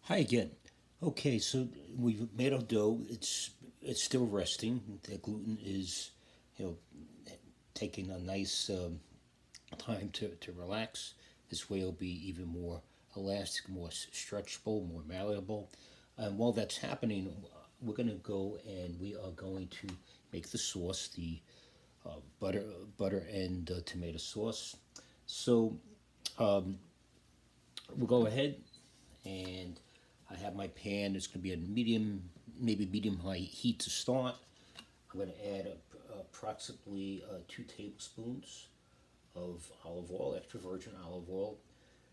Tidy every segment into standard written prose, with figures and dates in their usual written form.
Hi again. Okay, so we've made our dough. It's still resting. The gluten is, you know, taking a nice time to relax. This way, it'll be even more elastic, more stretchable, more malleable. And while that's happening, we're going to go and we are going to make the sauce, the butter, butter and tomato sauce. So we'll go ahead and I have my pan. It's going to be a medium, maybe medium high heat to start. I'm going to add approximately 2 tablespoons of olive oil, extra virgin olive oil.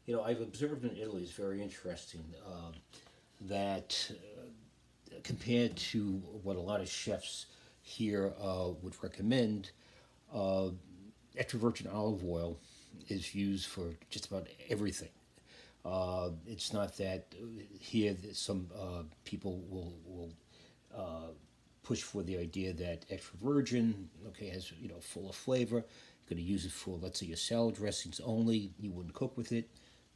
You know, I've observed in Italy, it's very interesting that compared to what a lot of chefs here would recommend, uh, extra virgin olive oil is used for just about everything. It's not that here that some people will push for the idea that extra virgin, okay, has full of flavor. You're going to use it for, let's say, your salad dressings only. You wouldn't cook with it.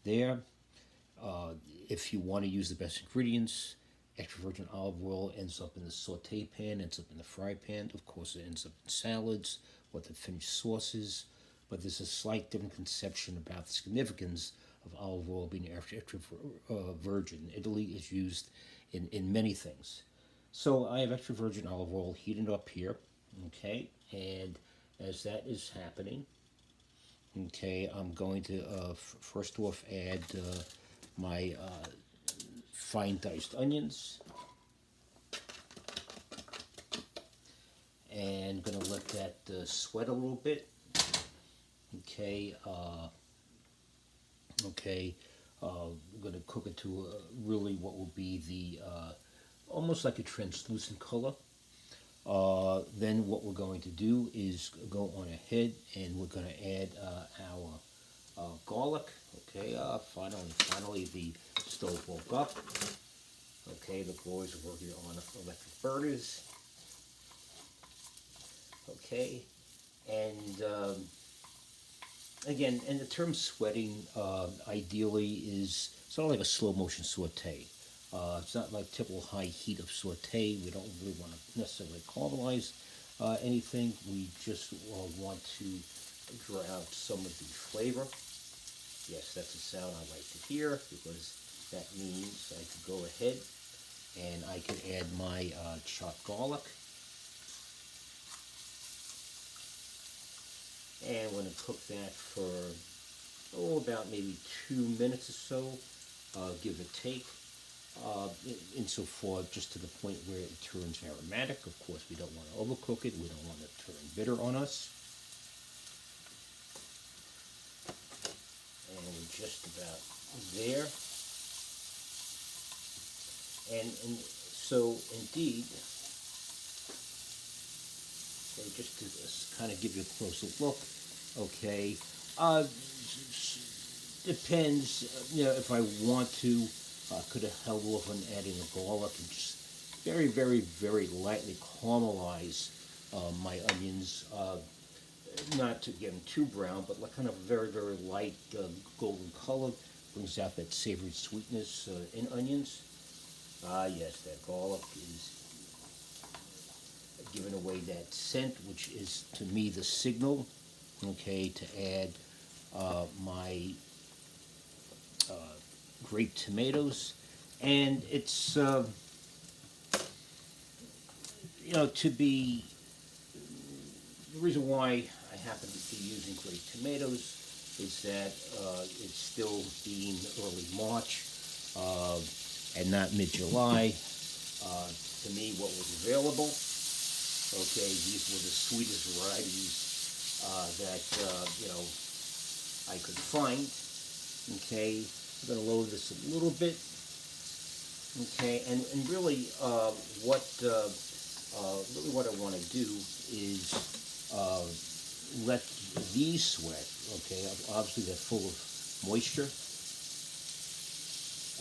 There, uh, if you want to use the best ingredients, extra virgin olive oil ends up in the saute pan, ends up in the fry pan. Of course, it ends up in salads, what the finished sauces. But there's a slight different conception about the significance of olive oil being extra virgin. Italy is used in many things. So I have extra virgin olive oil heated up here, okay? And as that is happening, okay, I'm going to first off add my fine diced onions, and gonna let that sweat a little bit. Okay, okay. I'm gonna cook it to really what will be the almost like a translucent color. Then what we're going to do is go on ahead and we're going to add our garlic. Okay, finally the stove woke up. Okay, the boys are working on electric burners. Okay, and again, and the term sweating ideally is sort of like a slow motion saute. It's not like typical high heat of saute. We don't really want to necessarily caramelize anything. We just want to draw out some of the flavor. Yes, that's a sound I like to hear because that means I could go ahead and I could add my chopped garlic. And we're going to cook that for about maybe 2 minutes or so, give or take. Insofar just to the point where it turns aromatic. Of course, we don't want to overcook it. We don't want it to turn bitter on us. And we're just about there. And so, indeed, okay, just to kind of give you a closer look, okay, depends, if I want to, could have held off on adding the garlic and just very, very, very lightly caramelize my onions, not to get them too brown, but like kind of very, very light golden color. Brings out that savory sweetness in onions. Ah, yes, that garlic is giving away that scent, which is to me the signal, okay, to add my grape tomatoes. And it's, to be the reason why I happen to be using grape tomatoes is that it's still being early March and not mid-July. To me, what was available, okay, these were the sweetest varieties that I could find. Okay, I'm going to lower this a little bit. Okay, and really, really what I want to do is uh, let these sweat. Okay, obviously they're full of moisture,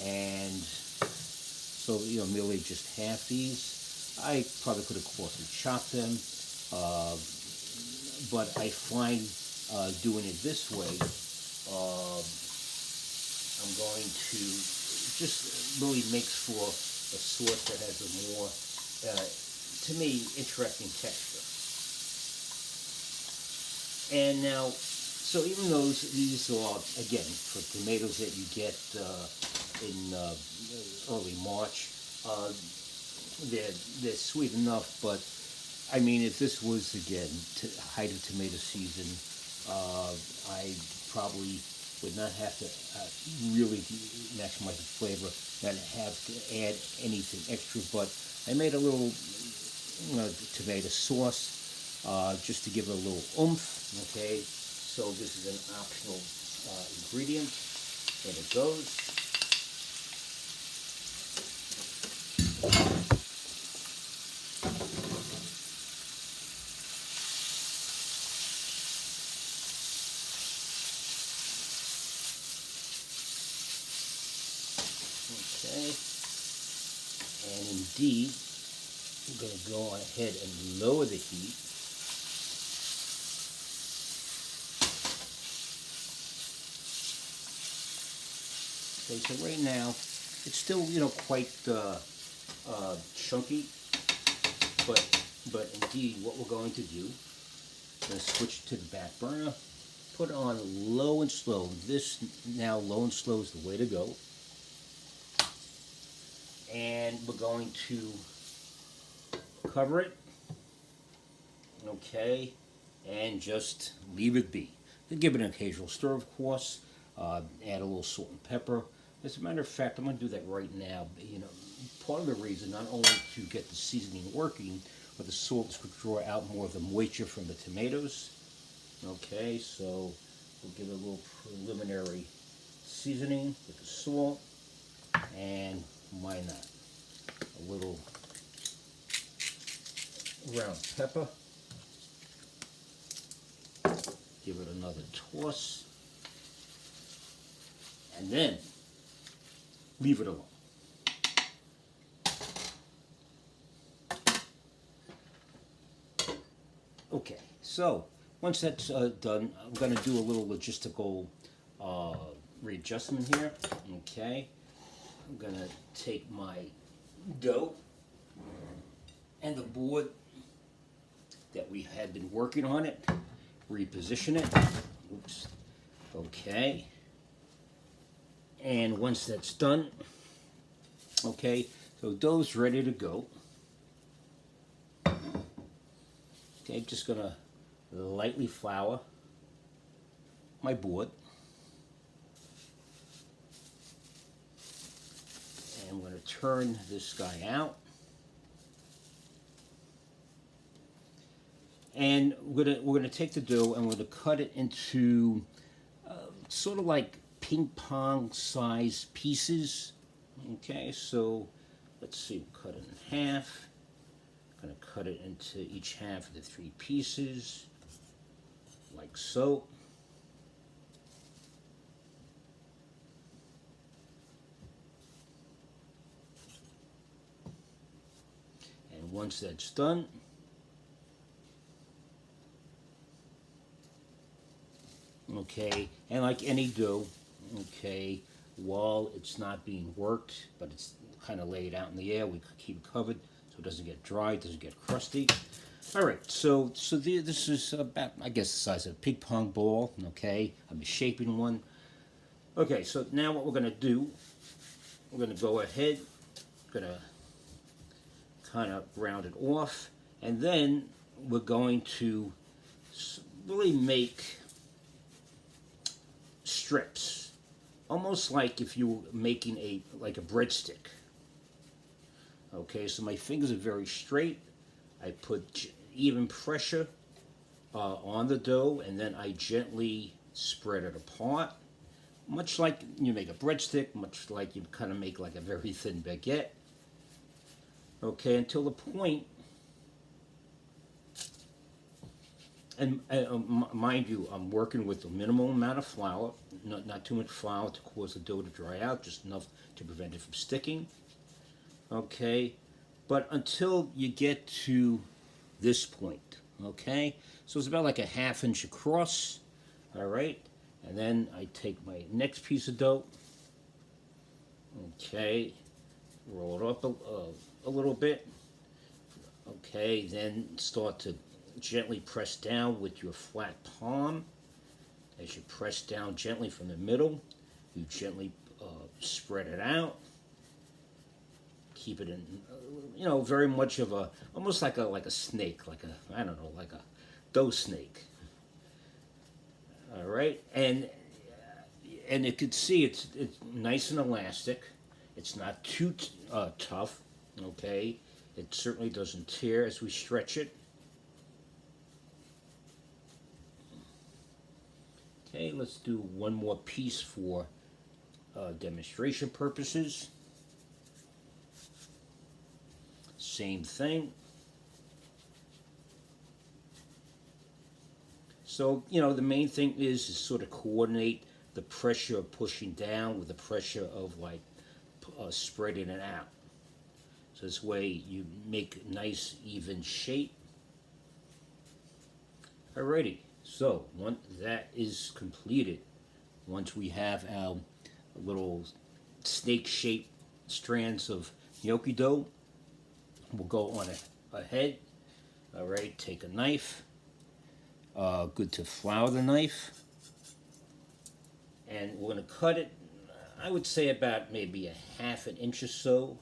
and so merely just half these. I probably could have coarsely chopped them, uh, but I find doing it this way, I'm going to just really makes for a sauce that has a more, to me, interesting texture. And now, so even though these are, again, for tomatoes that you get in early March, they're sweet enough, but I mean, if this was, again, height of tomato season, I probably would not have to really maximize the flavor, not have to add anything extra, but I made a little tomato sauce just to give it a little oomph, okay? So this is an optional ingredient, and it goes. Okay, and indeed, I'm going to go ahead and lower the heat. Okay, so right now, it's still, quite chunky, but indeed, what we're going to do, I'm going to switch to the back burner, put it on low and slow. This now, low and slow is the way to go. And we're going to cover it, okay, and just leave it be. Give it an occasional stir, of course. Add a little salt and pepper. As a matter of fact, I'm going to do that right now. Part of the reason, not only to get the seasoning working, but the salt is going to draw out more of the moisture from the tomatoes. Okay, so we'll give it a little preliminary seasoning with the salt, and why not? A little ground pepper. Give it another toss, and then leave it alone. Okay, so once that's done, I'm going to do a little logistical readjustment here. Okay, I'm going to take my dough and the board that we had been working on it, reposition it. Oops. Okay. And once that's done, okay, so dough's ready to go. Okay, just gonna lightly flour my board. And I'm gonna turn this guy out. And we're gonna take the dough and we're gonna cut it into sort of like ping pong size pieces. Okay, so let's see, cut it in half. I'm gonna cut it into each half of the 3 pieces, like so. And once that's done, okay, and like any dough, okay, while it's not being worked, but it's kind of laid out in the air, we keep it covered so it doesn't get dry, it doesn't get crusty. All right, so this is about, I guess, the size of a ping pong ball, okay? I'm shaping one. Okay, so now what we're going to do, we're going to go ahead, going to kind of round it off, and then we're going to really make strips, almost like if you were making a breadstick. Okay, so my fingers are very straight. I put even pressure on the dough, and then I gently spread it apart, much like you make a breadstick, much like you kind of make like a very thin baguette. Okay, until the point, and mind you, I'm working with a minimal amount of flour, not too much flour to cause the dough to dry out, just enough to prevent it from sticking. Okay, but until you get to this point, okay? So it's about like a ½ inch across, all right? And then I take my next piece of dough, Okay, roll it up a little bit. Okay, then start to gently press down with your flat palm. As you press down gently from the middle, you gently spread it out. Keep it in, very much of a, almost like a snake, like a, I don't know, like a dough snake. All right, and you can see it's nice and elastic. It's not too tough. Okay, it certainly doesn't tear as we stretch it. Okay, let's do one more piece for demonstration purposes. Same thing. So, the main thing is to sort of coordinate the pressure of pushing down with the pressure of like spreading it out. So this way you make nice even shape. Alrighty, so once that is completed, once we have our little snake-shaped strands of gnocchi dough, we'll go on ahead. Alright, take a knife. Good to flour the knife. And we're going to cut it, I would say about maybe a half an inch or so,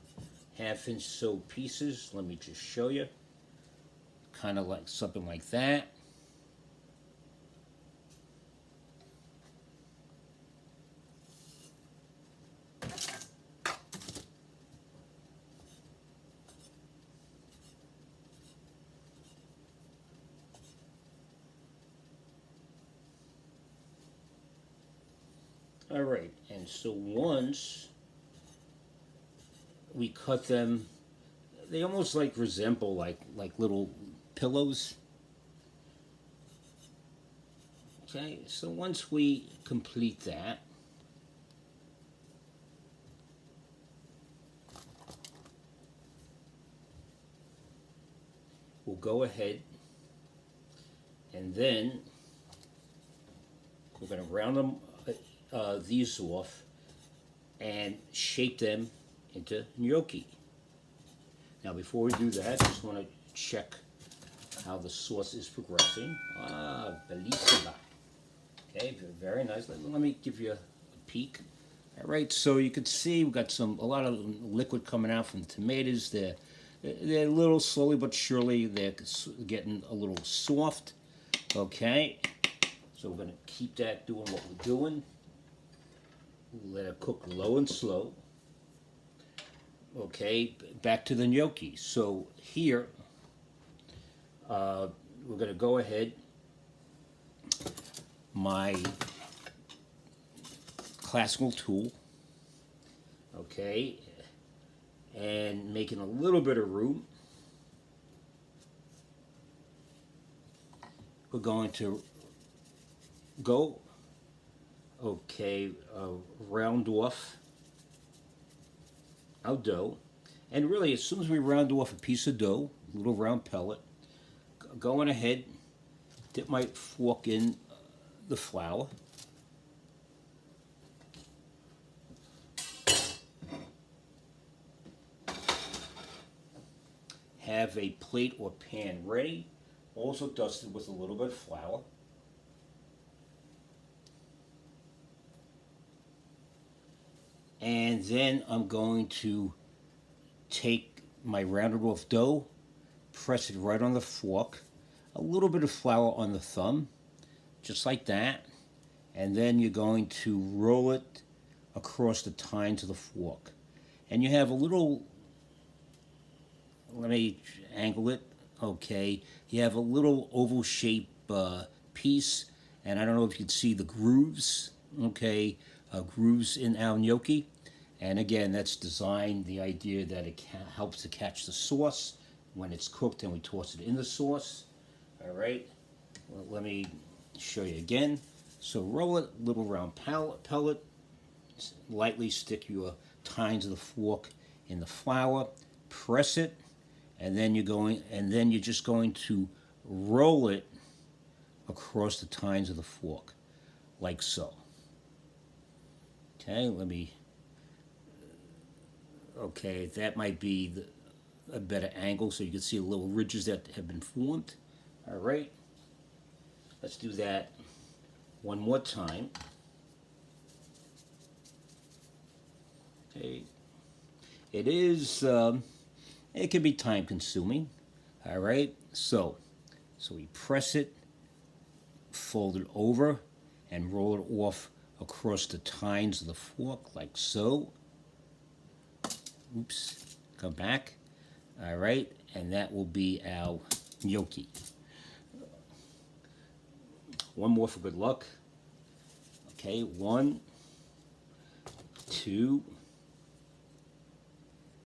half-inch so pieces. Let me just show you. Kind of like something like that. All right, and so once we cut them, they almost like resemble like little pillows. Okay, so once we complete that, we'll go ahead and then we're going to round them these off and shape them into gnocchi. Now before we do that, I just want to check how the sauce is progressing. Ah, bellissima. Okay, very nice. Let me give you a peek. All right, so you can see we've got a lot of liquid coming out from the tomatoes. They're a little slowly but surely, they're getting a little soft. Okay, so we're going to keep that doing what we're doing. Let it cook low and slow. Okay, back to the gnocchi. So here, we're going to go ahead. My classical tool, okay, and making a little bit of room. We're going to go, okay, round off our dough. And really, as soon as we round off a piece of dough, a little round pellet, going ahead, dip my fork in the flour. Have a plate or pan ready, also dusted with a little bit of flour. And then I'm going to take my rounded off dough, press it right on the fork, a little bit of flour on the thumb, just like that. And then you're going to roll it across the tines of the fork. And you have a little, let me angle it, okay. You have a little oval shape piece, and I don't know if you can see the grooves, okay, grooves in our gnocchi. And again, that's designed, the idea that it helps to catch the sauce when it's cooked and we toss it in the sauce. All right, well, let me show you again. So roll it, little round pellet, lightly stick your tines of the fork in the flour, press it, and then you're just going to roll it across the tines of the fork, like so. Okay, let me Okay, that might be a better angle so you can see the little ridges that have been formed. All right, let's do that one more time. Okay, it is, it can be time consuming. All right, so we press it, fold it over, and roll it off across the tines of the fork like so. Oops, come back. All right, and that will be our gnocchi. One more for good luck. Okay, 1, 2,